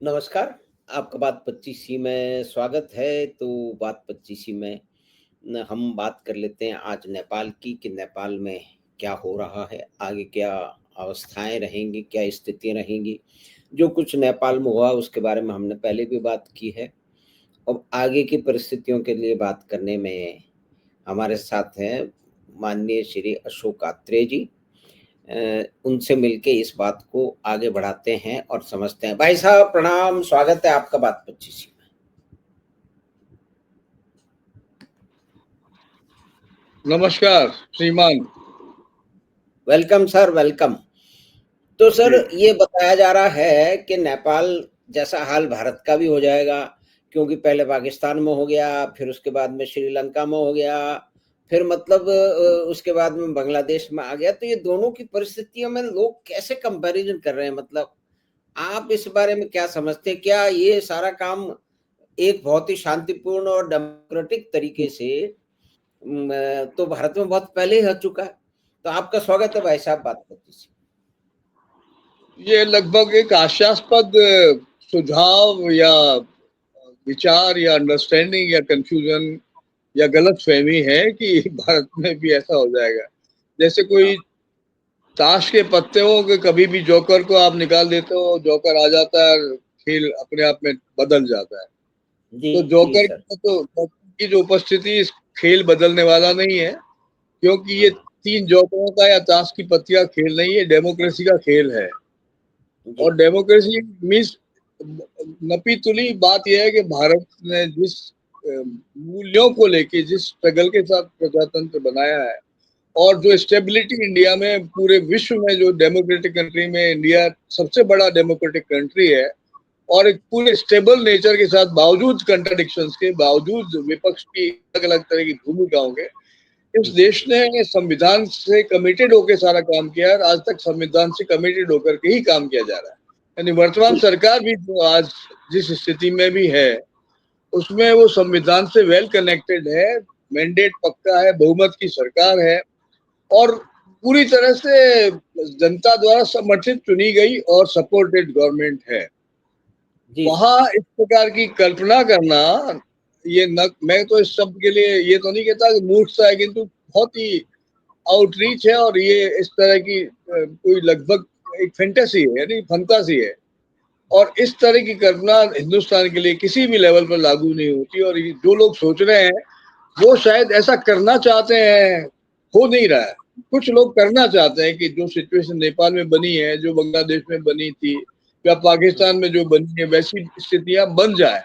नमस्कार, आपका बात 25सी में स्वागत है। तो बात 25सी में न हम बात कर लेते हैं आज नेपाल की कि नेपाल में क्या हो रहा है, आगे क्या अवस्थाएँ रहेंगी, क्या स्थितियाँ रहेंगी। जो कुछ नेपाल में हुआ उसके बारे में हमने पहले भी बात की है। अब आगे की परिस्थितियों के लिए बात करने में हमारे साथ हैं माननीय श्री अशोक आत्रेय जी। उनसे मिलके इस बात को आगे बढ़ाते हैं और समझते हैं। भाई साहब प्रणाम, स्वागत है आपका बात 25 में। नमस्कार श्रीमान। Welcome sir, welcome. तो सर जी। ये बताया जा रहा है कि नेपाल जैसा हाल भारत का भी हो जाएगा, क्योंकि पहले पाकिस्तान में हो गया, फिर उसके बाद में श्रीलंका में हो गया, फिर मतलब उसके बाद में बांग्लादेश में आ गया। तो ये दोनों की परिस्थितियों में लोग कैसे कंपैरिजन कर रहे हैं? मतलब आप इस बारे में क्या समझते हैं? क्या ये सारा काम एक बहुत ही शांतिपूर्ण और डेमोक्रेटिक तरीके से तो भारत में बहुत पहले ही हो चुका है? तो आपका स्वागत है भाई साहब बात करते हैं। ये लगभग एक हास्यास्पद सुझाव या विचार या अंडरस्टैंडिंग या कंफ्यूजन या गलतफहमी है कि भारत में भी ऐसा हो जाएगा। जैसे कोई ताश के पत्तों के कभी भी जोकर को आप निकाल देते हो, जोकर आ जाता है, खेल अपने आप में बदल जाता है। जी तो जी जोकर सर। की जो उपस्थिति इस खेल बदलने वाला नहीं है, क्योंकि ये तीन जोकरों का या ताश की पत्तियां खेल नहीं है, डेमोक्रेसी का खेल है। जी और डेमोक्रेसी मीन्स नपी तुली बात यह है कि भारत ने जिस मूल्यों को लेके जिस स्ट्रगल के साथ प्रजातंत्र बनाया है और जो स्टेबिलिटी इंडिया में पूरे विश्व में जो डेमोक्रेटिक कंट्री में इंडिया सबसे बड़ा डेमोक्रेटिक कंट्री है और एक पूरे स्टेबल नेचर के साथ बावजूद कंट्राडिक्शंस के बावजूद विपक्ष की अलग अलग तरह की भूमिकाओं के इस देश ने संविधान से कमिटेड होकर सारा काम किया है। आज तक संविधान से कमिटेड होकर के ही काम किया जा रहा है। यानी वर्तमान जी सरकार भी जो आज जिस स्थिति में भी है उसमें वो संविधान से वेल कनेक्टेड है, मैंडेट पक्का है, बहुमत की सरकार है और पूरी तरह से जनता द्वारा समर्थित चुनी गई और सपोर्टेड गवर्नमेंट है। जी सर। वहां इस प्रकार की कल्पना करना ये न, मैं तो इस शब्द के लिए ये तो नहीं कहता कि मूर्खता है, किंतु बहुत ही आउटरीच है और ये इस तरह की कोई लगभग एक फैंटेसी है, यानी फंतासी है। और इस तरह की कल्पना हिंदुस्तान के लिए किसी भी लेवल पर लागू नहीं होती और जो लोग सोच रहे हैं वो शायद ऐसा करना चाहते हैं, हो नहीं रहा है। कुछ लोग करना चाहते हैं कि जो सिचुएशन नेपाल में बनी है, जो बांग्लादेश में बनी थी या पाकिस्तान में जो बनी है, वैसी स्थितियां बन जाए।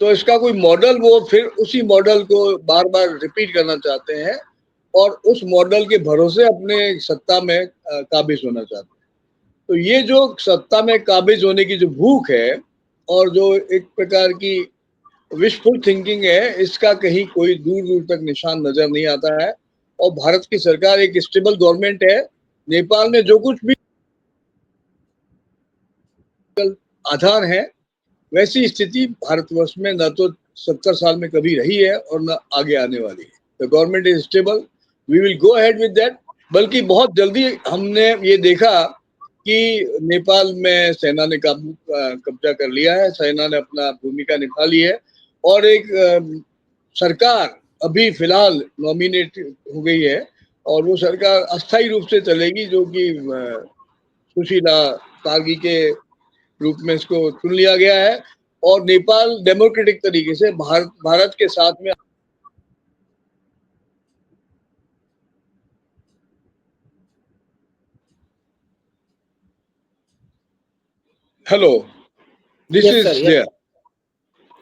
तो इसका कोई मॉडल वो फिर उसी मॉडल को बार बार रिपीट करना चाहते हैं और उस मॉडल के भरोसे अपने सत्ता में काबिज होना चाहते हैं। तो ये जो सत्ता में काबिज होने की जो भूख है और जो एक प्रकार की विशफुल थिंकिंग है, इसका कहीं कोई दूर दूर तक निशान नजर नहीं आता है। और भारत की सरकार एक स्टेबल गवर्नमेंट है। नेपाल में जो कुछ भी आधार है वैसी स्थिति भारतवर्ष में न तो 70 साल में कभी रही है और न आगे आने वाली है। The government is stable, we will go ahead with that. बल्कि बहुत जल्दी हमने ये देखा कि नेपाल में सेना ने कब्जा कर लिया है, सेना ने अपना भूमिका निभा ली है और एक सरकार अभी फिलहाल नॉमिनेट हो गई है और वो सरकार अस्थायी रूप से चलेगी, जो कि सुशीला तागी के रूप में इसको चुन लिया गया है। और नेपाल डेमोक्रेटिक तरीके से भारत के साथ में। Hello, this yes sir, is yes there. Sir.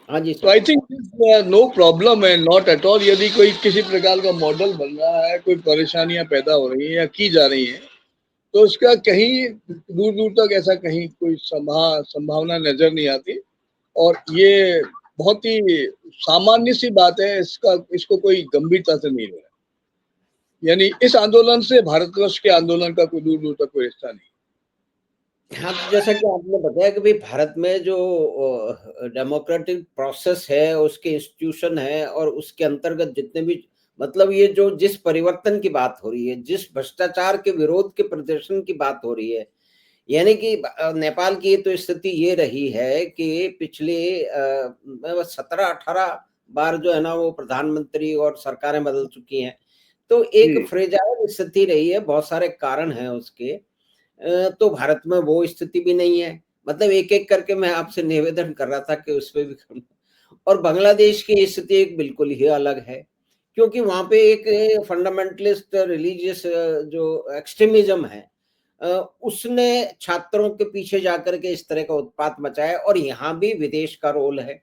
हाँ जी तो sir. I think no problem है, नॉट एट ऑल। यदि कोई किसी प्रकार का मॉडल बन रहा है, कोई परेशानियां पैदा हो रही है या की जा रही है, तो इसका कहीं दूर दूर तक ऐसा कहीं कोई संभावना नजर नहीं आती। और ये बहुत ही सामान्य सी बात है, इसको कोई गंभीरता से नहीं ले रहा। यानी इस आंदोलन से भारतवर्ष के आंदोलन का कोई दूर दूर तक कोई रिश्ता नहीं। हाँ, तो जैसा कि आपने बताया कि भाई भारत में जो डेमोक्रेटिक प्रोसेस है, उसके इंस्टीट्यूशन है और उसके अंतर्गत जितने भी मतलब ये जो जिस परिवर्तन की बात हो रही है, जिस भ्रष्टाचार के विरोध के प्रदर्शन की बात हो रही है, यानी कि नेपाल की तो स्थिति ये रही है कि पिछले 17-18 बार जो है ना वो प्रधानमंत्री और सरकारें बदल चुकी हैं। तो एक जी फ्रेजाइल स्थिति रही है, बहुत सारे कारण हैं उसके। तो भारत में वो स्थिति भी नहीं है। मतलब एक-एक करके मैं आपसे निवेदन कर रहा था कि उसपे भी कम। और बांग्लादेश की स्थिति एक बिल्कुल ही अलग है, क्योंकि वहाँ पे एक फंडामेंटलिस्ट रिलीजियस जो एक्सट्रीमिज़्म है, अ, उसने छात्रों के पीछे जाकर के इस तरह का उत्पात मचाया और यहाँ भी विदेश का रोल है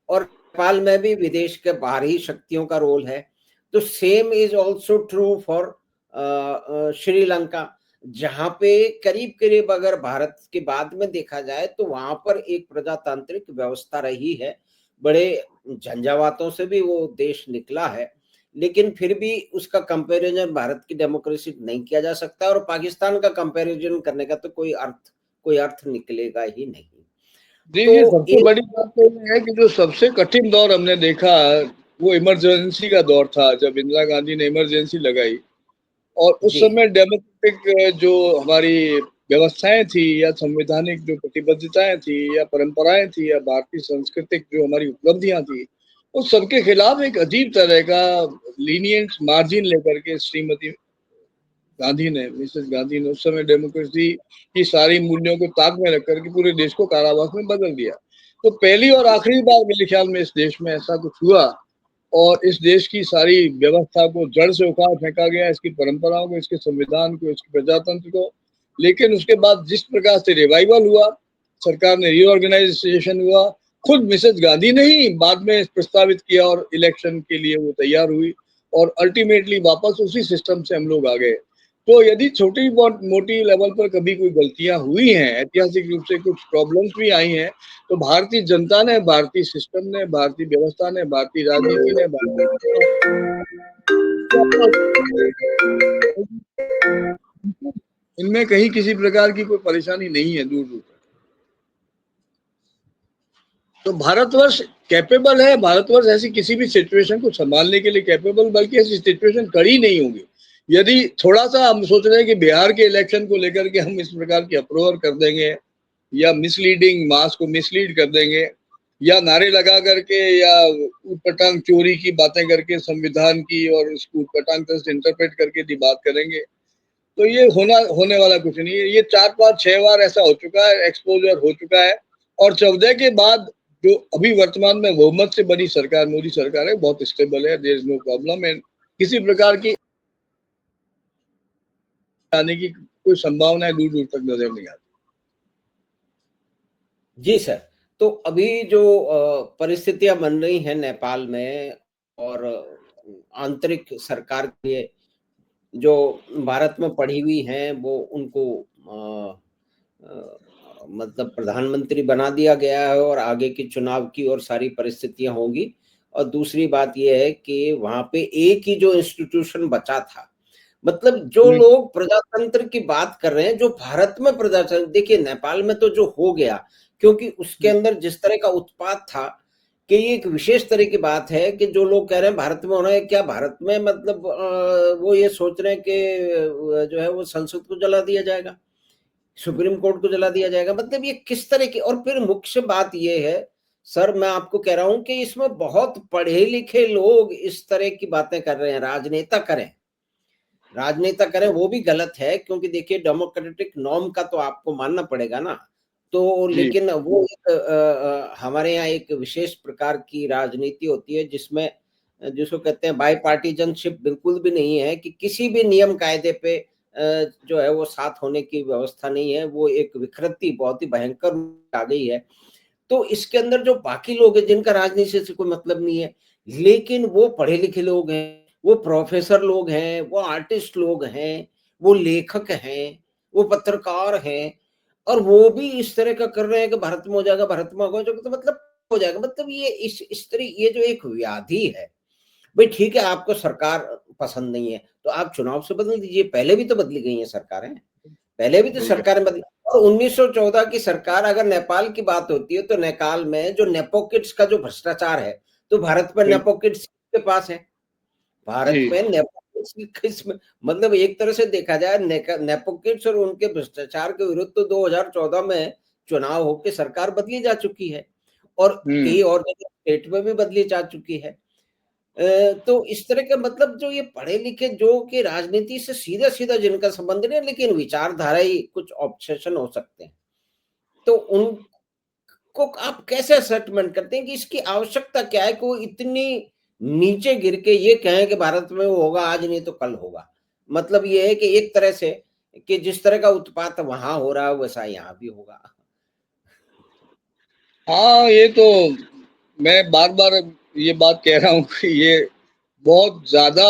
और नेपाल में भी विदेश के बाहरी शक्तियों का रोल है। तो same is also true for Sri Lanka, जहाँ पे करीब-करीब अगर भारत के बाद में देखा जाए तो वहाँ पर एक प्रजातांत्रिक व्यवस्था रही है। बड़े झंझावातों से भी वो देश निकला है, लेकिन फिर भी उसका कंपैरिज़न भारत की डेमोक्रेसी नहीं किया जा सकता और पाकिस्तान का कंपैरिज़न करने का तो कोई अर्थ निकलेगा ही नहीं। देखिए, तो सबसे एक बड़ी बात तो ये है कि जो सबसे कठिन दौर हमने देखा, वो इमरजेंसी का दौर था, जब इंदिरा गांधी ने इमरजेंसी लगाई। और उस जी, समय डेमोक्रेटिक जो हमारी व्यवस्थाएं थी या संवैधानिक जो प्रतिबद्धताएं थी या परंपराएं थी या भारतीय सांस्कृतिक जो हमारी उपलब्धियां थी, उस सबके खिलाफ एक अजीब तरह का लीनियंट मार्जिन लेकर के श्रीमती गांधी ने, मिसेस गांधी ने उस समय डेमोक्रेसी की सारी मूल्यों को ताक में रख करके पूरे देश को कारावास में बदल दिया। तो पहली और आखिरी बार मेरे ख्याल में इस देश में ऐसा कुछ हुआ और इस देश की सारी व्यवस्था को जड़ से उखाड़ फेंका गया, इसकी परंपराओं को, इसके संविधान को, इसके प्रजातंत्र को। लेकिन उसके बाद जिस प्रकार से रिवाइवल हुआ, सरकार ने रीऑर्गेनाइजेशन हुआ, खुद मिसेस गांधी ने ही बाद में प्रस्तावित किया और इलेक्शन के लिए वो तैयार हुई और अल्टीमेटली वापस उसी सिस्टम से हम लोग आ गए। तो यदि छोटी मोटी लेवल पर कभी कोई गलतियां हुई हैं, ऐतिहासिक रूप से कुछ प्रॉब्लम्स भी आई हैं, तो भारतीय जनता ने, भारतीय सिस्टम ने, भारतीय व्यवस्था ने, भारतीय राजनीति ने, इनमें कहीं किसी प्रकार की कोई परेशानी नहीं है, दूर दूर तक। तो भारतवर्ष कैपेबल है, भारतवर्ष ऐसी किसी भी सिचुएशन को संभालने के लिए कैपेबल, बल्कि ऐसी सिचुएशन कड़ी नहीं होगी यदि थोड़ा सा हम सोच रहे हैं कि बिहार के इलेक्शन को लेकर के हम इस प्रकार की अप्रोवर कर देंगे या मिसलीडिंग मास को मिसलीड कर देंगे या नारे लगा करके या ऊटपटांग चोरी की बातें करके संविधान की और उसको ऊटपटांग तरह से इंटरप्रेट करके यदि बात करेंगे, तो ये होने वाला कुछ नहीं है। ये 4-5-6 बार ऐसा हो चुका है, एक्सपोजर हो चुका है। और 14 के बाद जो अभी वर्तमान में बहुमत से बनी सरकार, मोदी सरकार है, बहुत स्टेबल है, there is no problem and किसी प्रकार की आने की कोई संभावना दूर दूर तक नजर नहीं आती। जी सर। तो अभी जो परिस्थितियाँ बन रही हैं नेपाल में और आंतरिक सरकार के लिए जो भारत में पड़ी हुई हैं वो उनको मतलब प्रधानमंत्री बना दिया गया है और आगे के चुनाव की और सारी परिस्थितियाँ होंगी। और दूसरी बात ये है कि वहाँ पे एक ही जो इंस्टीट्यूशन बचा था, मतलब जो लोग प्रजातंत्र की बात कर रहे हैं, जो भारत में प्रजातंत्र, देखिए नेपाल में तो जो हो गया, क्योंकि उसके अंदर जिस तरह का उत्पात था कि ये एक विशेष तरह की बात है कि जो लोग कह रहे हैं भारत में होना है, क्या भारत में मतलब वो ये सोच रहे हैं कि जो है वो संसद को जला दिया जाएगा, सुप्रीम कोर्ट को जला दिया जाएगा, मतलब ये किस तरह की। और फिर मुख्य बात ये है सर, मैं आपको कह रहा हूं कि इसमें बहुत पढ़े लिखे लोग इस तरह की बातें कर रहे हैं, राजनेता करें वो भी गलत है, क्योंकि देखिए डेमोक्रेटिक नॉर्म का तो आपको मानना पड़ेगा ना। तो जी लेकिन वो एक हमारे यहाँ एक विशेष प्रकार की राजनीति होती है जिसमें जिसको कहते हैं बाई पार्टीजनशिप बिल्कुल भी नहीं है, कि किसी भी नियम कायदे पे जो है वो साथ होने की व्यवस्था नहीं है। वो एक विकृति बहुत ही भयंकर आ गई है। तो इसके अंदर जो बाकी लोग हैं जिनका राजनीति से कोई मतलब नहीं है, लेकिन वो पढ़े लिखे लोग हैं, वो प्रोफेसर लोग हैं, वो आर्टिस्ट लोग हैं, वो लेखक हैं, वो पत्रकार हैं, और वो भी इस तरह का कर रहे हैं कि भारत में हो जाएगा, भारत में होगा, जो तो मतलब हो जाएगा। मतलब ये इस तरह ये जो एक व्याधि है, भाई ठीक है आपको सरकार पसंद नहीं है, तो आप चुनाव से बदल दीजिए। पहले भी तो बदली गई हैं सरकारें। पहले भी तो सही सरकारें बदली। और 1914 की सरकार, अगर नेपाल की बात होती है तो नेपाल में जो नेपो किड्स का जो भ्रष्टाचार है, तो भारत में बिल्कुल नेपो किड्स के पास है। भारत जी में नेपो किसमें मतलब एक तरह से देखा जाए नेपोकिड्स और उनके भ्रष्टाचार के विरुद्ध तो 2014 में चुनाव होके सरकार बदली जा चुकी है और कई और जगह स्टेट में भी बदली जा चुकी है। तो इस तरह का मतलब जो ये पढ़े लिखे जो कि राजनीति से सीधा-सीधा जिनका संबंध नहीं है लेकिन विचारधारा ही कुछ ऑब्सेशन हो सकते हैं। तो उनको आप कैसे असेसमेंट करते हैं कि इसकी आवश्यकता क्या है कि वो इतनी नीचे गिर के ये कहें कि भारत में वो होगा आज नहीं तो कल होगा? मतलब ये है कि एक तरह से कि जिस तरह का उत्पात वहाँ हो रहा है वैसा यहाँ भी होगा। हाँ, ये तो मैं बार-बार ये बात कह रहा हूँ कि ये बहुत ज़्यादा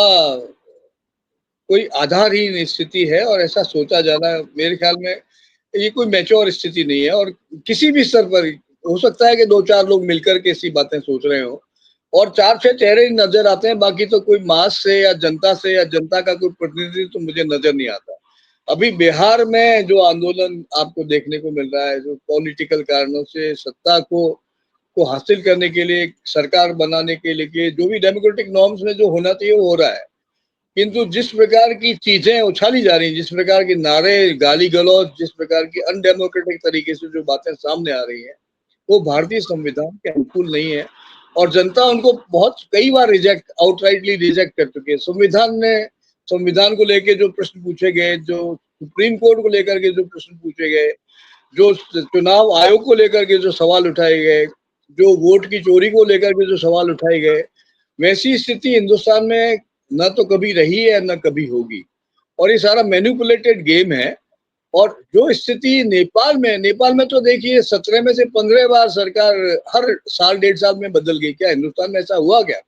कोई आधारहीन स्थिति है और ऐसा सोचा जाना मेरे ख्याल में ये कोई मैच्योर स्थिति नहीं है और किसी भी स्तर पर हो सकता है कि 2-4 लोग मिलकर के ऐसी बातें सोच रहे हों और 4-6 चेहरे नज़र आते हैं, बाकी तो कोई मास से या जनता का कोई प्रतिनिधित्व तो मुझे नज़र नहीं आता। अभी बिहार में जो आंदोलन आपको देखने को मिल रहा है, जो पॉलिटिकल कारणों से सत्ता को हासिल करने के लिए, सरकार बनाने के लिए जो भी डेमोक्रेटिक नॉर्म्स में जो होना चाहिए वो हो रहा है। किंतु जिस प्रकार की चीजें उछाली जा रही हैं, जिस प्रकार के नारे, गाली-गलौज, जिस प्रकार की अनडेमोक्रेटिक तरीके से जो बातें सामने आ रही हैं, वो भारतीय संविधान के अनुकूल नहीं है और जनता उनको बहुत कई बार आउटराइटली रिजेक्ट कर चुकी है। संविधान को लेके जो प्रश्न पूछे गए, जो सुप्रीम कोर्ट को लेकर के जो प्रश्न पूछे गए, जो चुनाव आयोग को लेकर के जो सवाल उठाए गए, जो वोट की चोरी को लेकर के जो सवाल उठाए गए, वैसी स्थिति हिंदुस्तान में ना तो कभी रही है ना कभी होगी और ये सारा मैनिपुलेटेड गेम है। और जो स्थिति नेपाल में तो देखिए 17 में से 15 बार सरकार हर साल 1.5 साल में बदल गई। क्या हिंदुस्तान में ऐसा हुआ क्या?